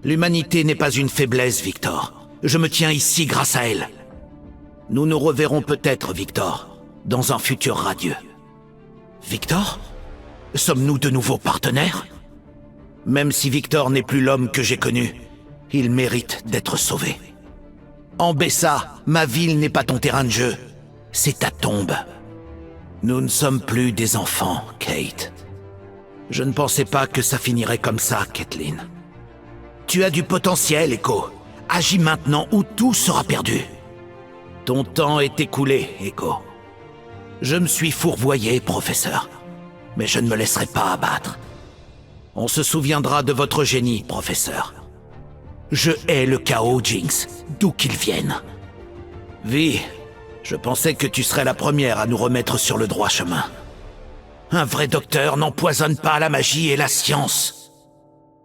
L'humanité n'est pas une faiblesse, Victor. Je me tiens ici grâce à elle. Nous nous reverrons peut-être, Victor, dans un futur radieux. Victor? Sommes-nous de nouveau partenaires? Même si Victor n'est plus l'homme que j'ai connu, il mérite d'être sauvé. Ambessa, ma ville n'est pas ton terrain de jeu, c'est ta tombe. Nous ne sommes plus des enfants, Kate. Je ne pensais pas que ça finirait comme ça, Kathleen. Tu as du potentiel, Echo. Agis maintenant ou tout sera perdu. Ton temps est écoulé, Echo. Je me suis fourvoyé, professeur. Mais je ne me laisserai pas abattre. On se souviendra de votre génie, professeur. Je hais le chaos, Jinx, d'où qu'il vienne. Vi, je pensais que tu serais la première à nous remettre sur le droit chemin. Un vrai docteur n'empoisonne pas la magie et la science.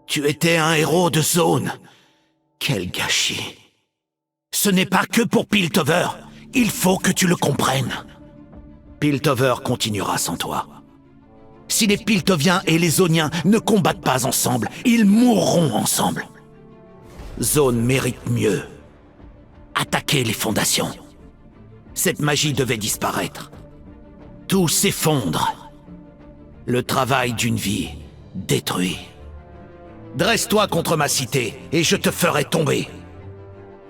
Tu étais un héros de zone. Quel gâchis. Ce n'est pas que pour Piltover. Il faut que tu le comprennes. Piltover continuera sans toi. Si les Piltoviens et les Zoniens ne combattent pas ensemble, ils mourront ensemble. Zone mérite mieux. Attaquer les fondations. Cette magie devait disparaître. Tout s'effondre. Le travail d'une vie détruit. Dresse-toi contre ma cité et je te ferai tomber.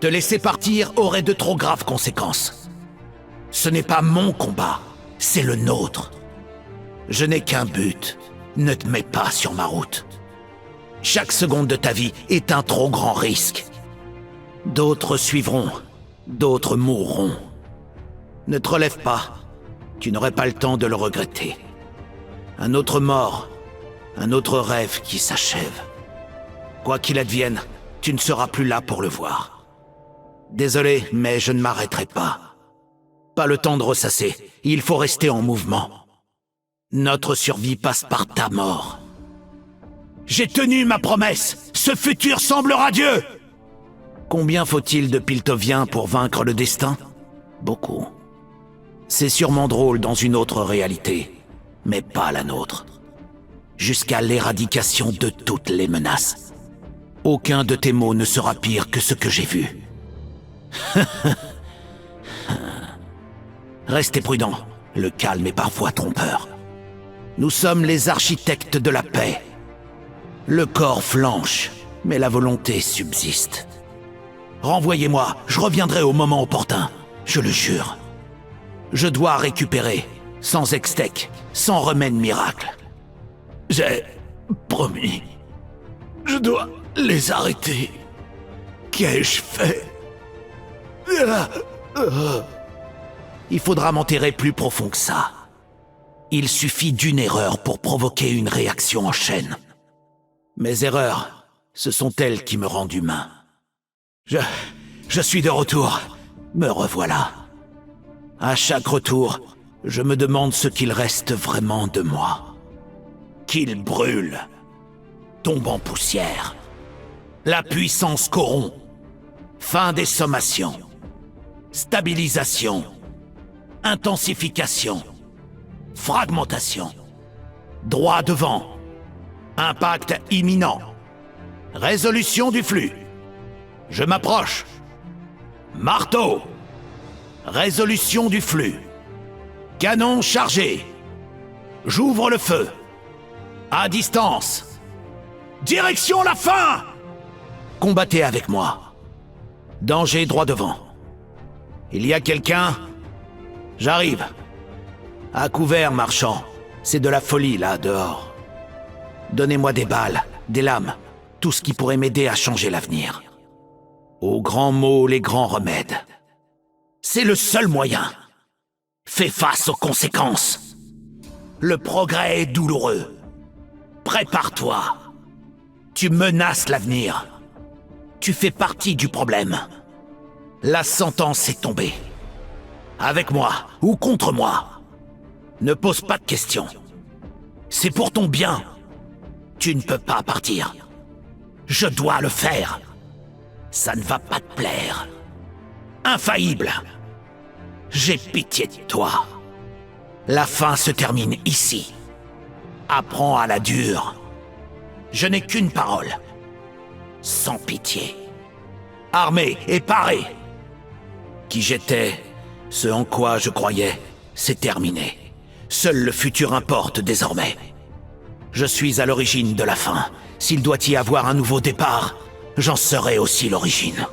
Te laisser partir aurait de trop graves conséquences. Ce n'est pas mon combat, c'est le nôtre. Je n'ai qu'un but, ne te mets pas sur ma route. Chaque seconde de ta vie est un trop grand risque. D'autres suivront, d'autres mourront. Ne te relève pas, tu n'aurais pas le temps de le regretter. Un autre mort, un autre rêve qui s'achève. Quoi qu'il advienne, tu ne seras plus là pour le voir. Désolé, mais je ne m'arrêterai pas. Pas le temps de ressasser, il faut rester en mouvement. Notre survie passe par ta mort. J'ai tenu ma promesse, ce futur semble radieux. Combien faut-il de Piltoviens pour vaincre le destin? Beaucoup. C'est sûrement drôle dans une autre réalité, mais pas la nôtre. Jusqu'à l'éradication de toutes les menaces. Aucun de tes mots ne sera pire que ce que j'ai vu. Restez prudents, le calme est parfois trompeur. Nous sommes les architectes de la paix. Le corps flanche, mais la volonté subsiste. Renvoyez-moi, je reviendrai au moment opportun, je le jure. Je dois récupérer, sans extec, sans remède miracle. J'ai promis. Je dois les arrêter. Qu'ai-je fait? Il faudra m'enterrer plus profond que ça. Il suffit d'une erreur pour provoquer une réaction en chaîne. Mes erreurs, ce sont elles qui me rendent humain. Je suis de retour. Me revoilà. À chaque retour, je me demande ce qu'il reste vraiment de moi. Qu'il brûle, tombe en poussière. La puissance corrompt. Fin des sommations. Stabilisation. Intensification. Fragmentation. Droit devant. Impact imminent. Résolution du flux. Je m'approche. Marteau. Résolution du flux. Canon chargé. J'ouvre le feu. À distance. Direction la fin! Combattez avec moi. Danger droit devant. Il y a quelqu'un? J'arrive. À couvert, marchand. C'est de la folie, là, dehors. Donnez-moi des balles, des lames, tout ce qui pourrait m'aider à changer l'avenir. Aux grands mots, les grands remèdes. C'est le seul moyen. Fais face aux conséquences. Le progrès est douloureux. Prépare-toi. Tu menaces l'avenir. Tu fais partie du problème. La sentence est tombée. Avec moi ou contre moi. Ne pose pas de questions. C'est pour ton bien. Tu ne peux pas partir. Je dois le faire. Ça ne va pas te plaire. Infaillible. J'ai pitié de toi. La fin se termine ici. Apprends à la dure. Je n'ai qu'une parole. sans pitié. Armé et paré. Qui j'étais, ce en quoi je croyais, c'est terminé. Seul le futur importe désormais. Je suis à l'origine de la fin. S'il doit y avoir un nouveau départ, j'en serai aussi l'origine.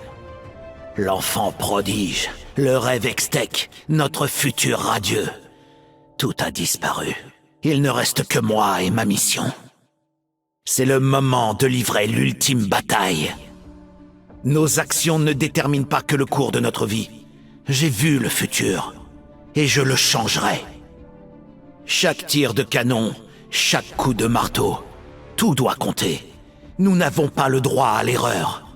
L'enfant prodige, le rêve extec, notre futur radieux. Tout a disparu. Il ne reste que moi et ma mission. C'est le moment de livrer l'ultime bataille. Nos actions ne déterminent pas que le cours de notre vie. J'ai vu le futur, et je le changerai. Chaque tir de canon, chaque coup de marteau, tout doit compter. Nous n'avons pas le droit à l'erreur.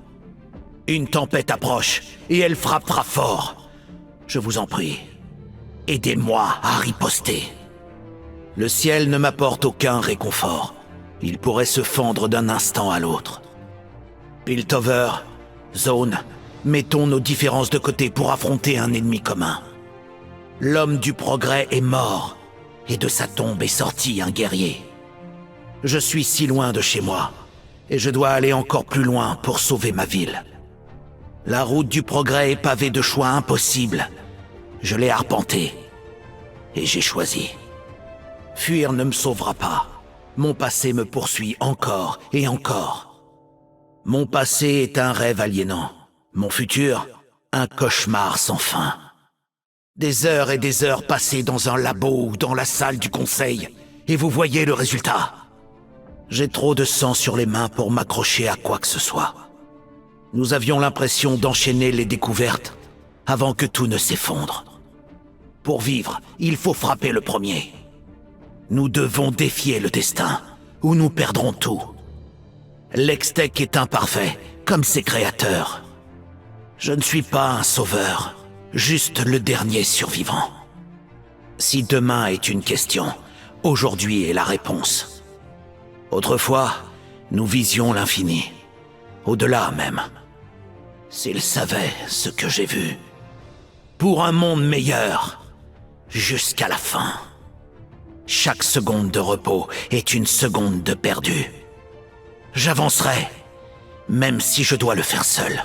Une tempête approche, et elle frappera fort. Je vous en prie, aidez-moi à riposter. Le ciel ne m'apporte aucun réconfort. Il pourrait se fendre d'un instant à l'autre. Piltover, Zone, mettons nos différences de côté pour affronter un ennemi commun. L'homme du progrès est mort, et de sa tombe est sorti un guerrier. Je suis si loin de chez moi, et je dois aller encore plus loin pour sauver ma ville. La route du progrès est pavée de choix impossibles. Je l'ai arpentée, et j'ai choisi. Fuir ne me sauvera pas. Mon passé me poursuit encore et encore. Mon passé est un rêve aliénant. Mon futur, un cauchemar sans fin. Des heures et des heures passées dans un labo ou dans la salle du conseil, et vous voyez le résultat. J'ai trop de sang sur les mains pour m'accrocher à quoi que ce soit. Nous avions l'impression d'enchaîner les découvertes avant que tout ne s'effondre. Pour vivre, il faut frapper le premier. Nous devons défier le destin, ou nous perdrons tout. L'Extec est imparfait, comme ses créateurs. Je ne suis pas un sauveur, juste le dernier survivant. Si demain est une question, aujourd'hui est la réponse. Autrefois, nous visions l'infini, au-delà même. S'ils savaient ce que j'ai vu. Pour un monde meilleur, jusqu'à la fin. Chaque seconde de repos est une seconde de perdu. J'avancerai, même si je dois le faire seul.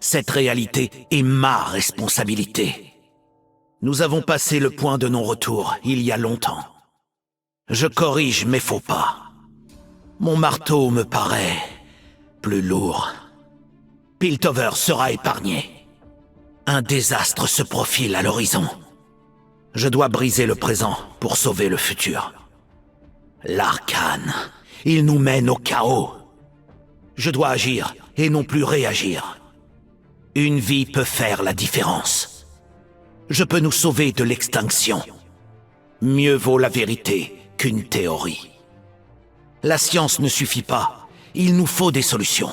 Cette réalité est ma responsabilité. Nous avons passé le point de non-retour il y a longtemps. Je corrige mes faux pas. Mon marteau me paraît plus lourd. Piltover sera épargné. Un désastre se profile à l'horizon. Je dois briser le présent pour sauver le futur. L'arcane, il nous mène au chaos. Je dois agir et non plus réagir. Une vie peut faire la différence. Je peux nous sauver de l'extinction. Mieux vaut la vérité qu'une théorie. La science ne suffit pas, il nous faut des solutions.